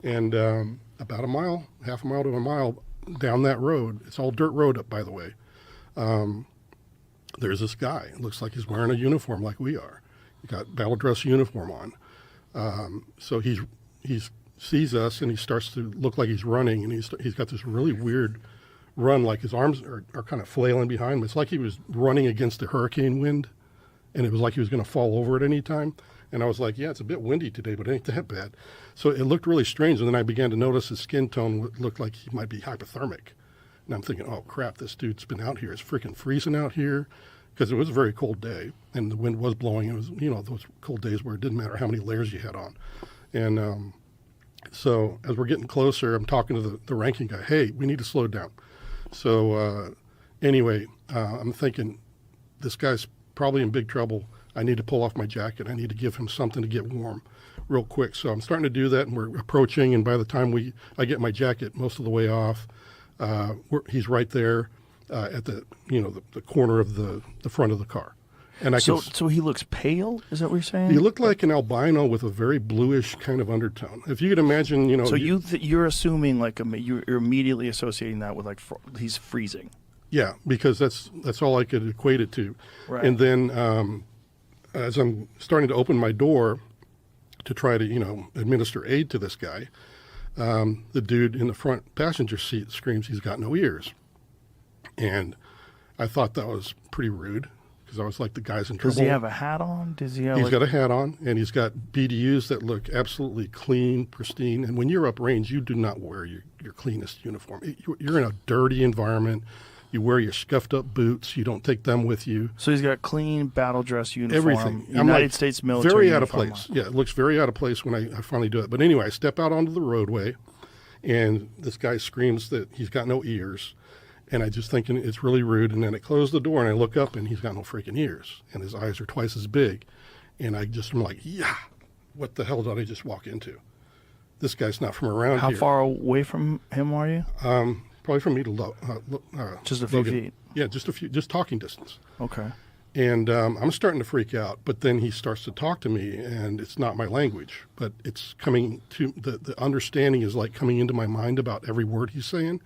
And about a mile, half a mile to a mile down that road, it's all dirt road up, by the way, there's this guy. It looks like he's wearing a uniform like we are. He got battle dress uniform on. So he sees us and he starts to look like he's running, and he's got this really weird run, like his arms are kind of flailing behind him. It's like he was running against a hurricane wind, and it was like he was going to fall over at any time. And I was like, yeah, it's a bit windy today, but it ain't that bad. So it looked really strange. And then I began to notice his skin tone looked like he might be hypothermic. And I'm thinking, oh, crap, this dude's been out here. It's freaking freezing out here, because it was a very cold day, and the wind was blowing. It was, those cold days where it didn't matter how many layers you had on. And so as we're getting closer, I'm talking to the ranking guy. Hey, we need to slow down. So anyway, I'm thinking this guy's probably in big trouble. I need to pull off my jacket. I need to give him something to get warm real quick. So I'm starting to do that, and we're approaching. And by the time I get my jacket most of the way off, he's right there at the corner of the front of the car. And so he looks pale? Is that what you're saying? He looked like an albino with a very bluish kind of undertone. If you could imagine, So you're assuming you're immediately associating that with he's freezing. Yeah, because that's all I could equate it to. Right. And then as I'm starting to open my door to try to administer aid to this guy, the dude in the front passenger seat screams he's got no ears. And I thought that was pretty rude, because I was like, the guy's in trouble. Does he have a hat on? He's got a hat on, and he's got BDUs that look absolutely clean, pristine. And when you're uprange, you do not wear your cleanest uniform. You're in a dirty environment. You wear your scuffed up boots. You don't take them with you. So he's got clean battle dress uniform. Everything. United States military very uniform. Out of place. Yeah, it looks very out of place when I finally do it. But anyway, I step out onto the roadway, and this guy screams that he's got no ears. And I just thinking it's really rude. And then I close the door, and I look up, and he's got no freaking ears. And his eyes are twice as big. And I'm like, yeah, what the hell did I just walk into? This guy's not from around here. How far away from him are you? Probably from me to just a few Logan. feet. Yeah, just talking distance. Okay. And I'm starting to freak out. But then he starts to talk to me, and it's not my language, but it's coming to the understanding is like coming into my mind about every word he's saying.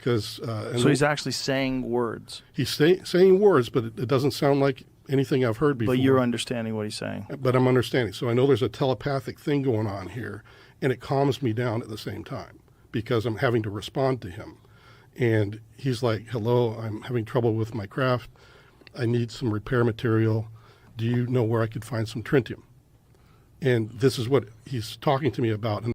So he's actually saying words. He's saying words, but it doesn't sound like anything I've heard before. But you're understanding what he's saying. But I'm understanding. So I know there's a telepathic thing going on here, and it calms me down at the same time, because I'm having to respond to him. And he's like, hello, I'm having trouble with my craft. I need some repair material. Do you know where I could find some tritium? And this is what he's talking to me about.